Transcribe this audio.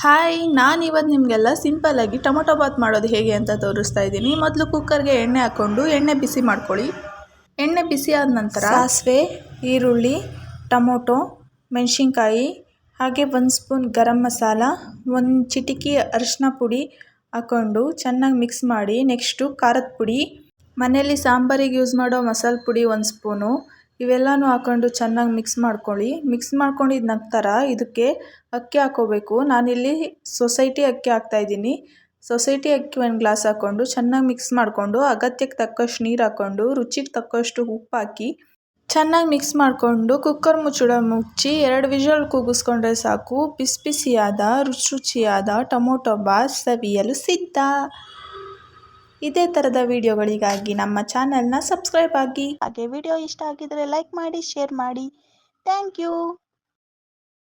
Hi, ನಾನಿವತ್ತು ನಿಮಗೆಲ್ಲ ಸಿಂಪಲ್ಲಾಗಿ ಟೊಮೊಟೊ ಬಾತ್ ಮಾಡೋದು ಹೇಗೆ ಅಂತ ತೋರಿಸ್ತಾ ಇದ್ದೀನಿ. ಮೊದಲು ಕುಕ್ಕರ್ಗೆ ಎಣ್ಣೆ ಹಾಕ್ಕೊಂಡು ಎಣ್ಣೆ ಬಿಸಿ ಮಾಡ್ಕೊಳ್ಳಿ. ಎಣ್ಣೆ ಬಿಸಿ ಆದ ನಂತರ ಸಾಸಿವೆ, ಈರುಳ್ಳಿ, ಟೊಮೊಟೊ, ಮೆಣಸಿನ್ಕಾಯಿ, ಹಾಗೆ 1 ಸ್ಪೂನ್ ಗರಂ ಮಸಾಲ, 1 ಚಿಟಿಕೆ ಅರಿಶಿನ ಪುಡಿ ಹಾಕ್ಕೊಂಡು ಚೆನ್ನಾಗಿ ಮಿಕ್ಸ್ ಮಾಡಿ. ನೆಕ್ಸ್ಟು ಖಾರದ ಪುಡಿ, ಮನೆಯಲ್ಲಿ ಸಾಂಬಾರಿಗೆ ಯೂಸ್ ಮಾಡೋ ಮಸಾಲೆ ಪುಡಿ 1 ಸ್ಪೂನು, ಇವೆಲ್ಲನೂ ಹಾಕ್ಕೊಂಡು ಚೆನ್ನಾಗಿ ಮಿಕ್ಸ್ ಮಾಡ್ಕೊಳ್ಳಿ. ಮಿಕ್ಸ್ ಮಾಡ್ಕೊಂಡಿದ್ದ ನಂತರ ಇದಕ್ಕೆ ಅಕ್ಕಿ ಹಾಕ್ಕೋಬೇಕು. ನಾನಿಲ್ಲಿ ಸೊಸೈಟಿ ಅಕ್ಕಿ ಹಾಕ್ತಾಯಿದ್ದೀನಿ. ಸೊಸೈಟಿ ಅಕ್ಕಿ 1 ಗ್ಲಾಸ್ ಹಾಕ್ಕೊಂಡು ಚೆನ್ನಾಗಿ ಮಿಕ್ಸ್ ಮಾಡಿಕೊಂಡು ಅಗತ್ಯಕ್ಕೆ ತಕ್ಕಷ್ಟು ನೀರು ಹಾಕ್ಕೊಂಡು ರುಚಿಗೆ ತಕ್ಕಷ್ಟು ಉಪ್ಪು ಹಾಕಿ ಚೆನ್ನಾಗಿ ಮಿಕ್ಸ್ ಮಾಡಿಕೊಂಡು ಕುಕ್ಕರ್ ಮುಚ್ಚಳ ಮುಚ್ಚಿ 2 ವಿಷಲ್ ಕೂಗಿಸ್ಕೊಂಡ್ರೆ ಸಾಕು. ಬಿಸಿ ಬಿಸಿಯಾದ ರುಚಿಯಾದ ಟೊಮೊಟೊ ಬಾತ್ ಸವಿಯಲು ಸಿದ್ಧ. ಇದೇ ಥರದ ವಿಡಿಯೋಗಳಿಗಾಗಿ ನಮ್ಮ ಚಾನಲ್ನ ಸಬ್ಸ್ಕ್ರೈಬ್ ಆಗಿ. ಹಾಗೆ ವಿಡಿಯೋ ಇಷ್ಟ ಆಗಿದ್ರೆ ಲೈಕ್ ಮಾಡಿ, ಶೇರ್ ಮಾಡಿ. Thank you.